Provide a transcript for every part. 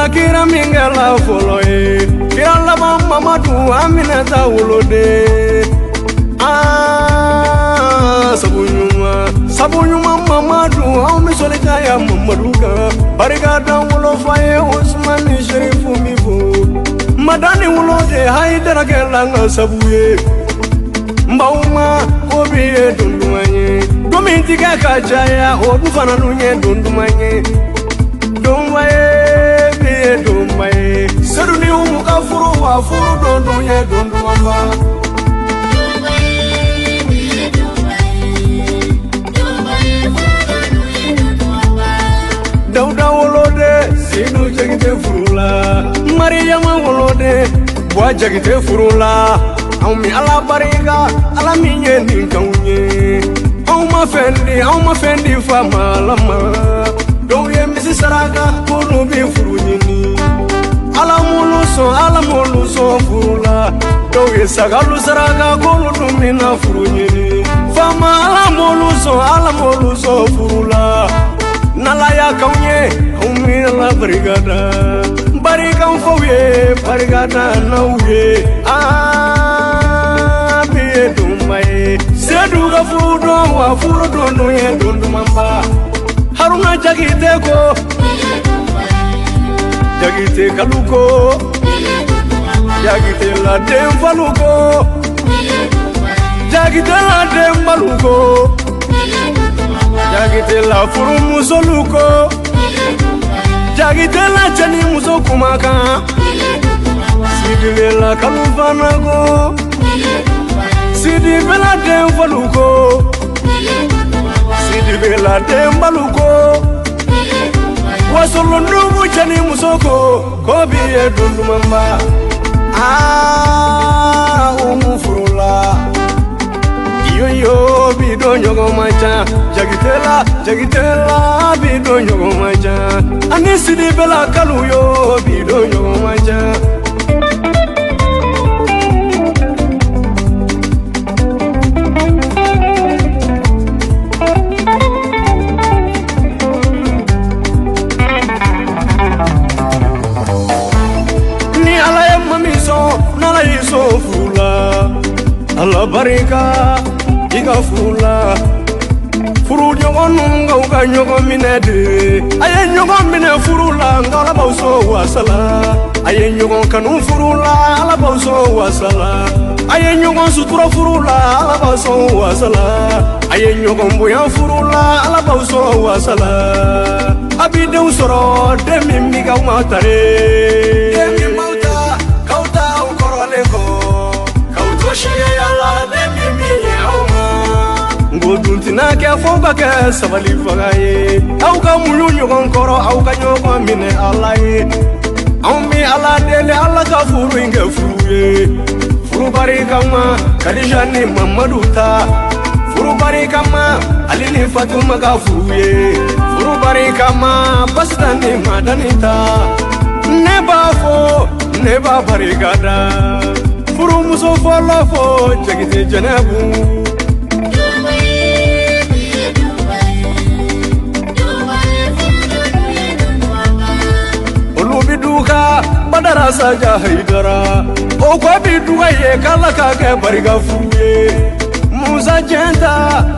kira mingala foloye kira laba Mamadu Aminata wolode sabunyuma Mamadu au misolita ya Mamaduka barigada wolo faye Usman Sherifu mifu madani wolode haidara kelanga sabuye mbauma kobiye dundumanye domintika kajaya odufana nunye dundumanye dombaye biye dombaye seduni umuka furu wa furu dondunye dondumamba Dauda wolode sinu jagite furula Mariama wolode bwa jagite furula Aumi ala bariga ala minye ninkaunye Auma fendi fama lama Douye misi saraka kuru bi furu nyini Ala muluso furula Douye sagalu saraka kuru dumina furu nyini Fama ala muluso furula Nalaya kaunye Aumi ala barigada fauye barigada nauye biye dumbaye seduga furu dondo ye dondo mamba haruna jagite ko jagite kaluko jagite la demfaluko jagite la dembaluko jagite la furu musoluko jagite la chani muso kumaka sidivela kalufanago sidivela demfaluko sidivela dembaluko wasolo ndugu chani musoko kobiye dundumamba umufurula yo bido nyogo macha jagitela bido nyogo macha anisidi bela kalu yo bido nyogo macha ni ala ya mamiso nala yiso fula ala barika Iga furula furu nyogon nga uga nyogon minede aye nyogon mine furula nga ala bauso wasala aye nyogon kanu furula ala bauso wasala aye nyogon sutura furula ala bauso wasala aye nyogon buya furula ala bauso wasala abide usoro demi miga umatare demi mauta kauta ukoroleko kautoshie ala demi Goduntina ke foba ke sabali fagaye auka mulu nyogon koro auka nyogon mine alaye aumi ala dele ala ka furu inge furuye furu bari kama kadijani Mamaduta furu bari kama alini Fatuma ka furuye furu bari kama basdani Madanita neba bari gada furu muso fola fo jagite janabu biduka badara saja haidara o ko biduka ye kala ka ke bariga fuye musa jenta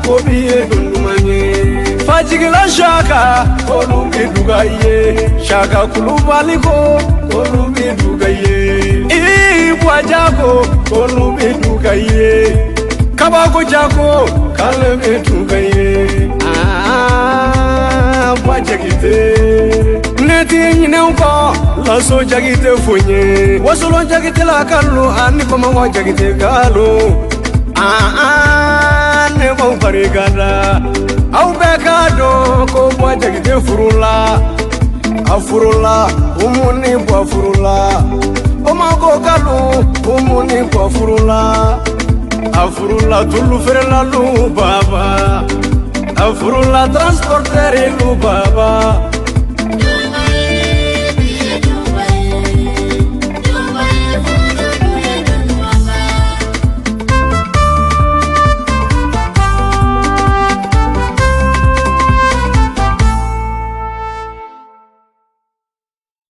ko biye dundumanye fajigila shaka ko lu biduka ye shaka kulubali ko lu biduka ye ibwa jako ko lu biduka ye kabako jako kale biduka ye wajagite neti nyineuko laso jagite funye wasolo jagite la kalu ani koma wajagite galu ne mo barigada au bekado ko wajagite furula afurula umuni bo furula omago galu umuni bo furula afurula tulu ferela lu baba afurula transporter lu baba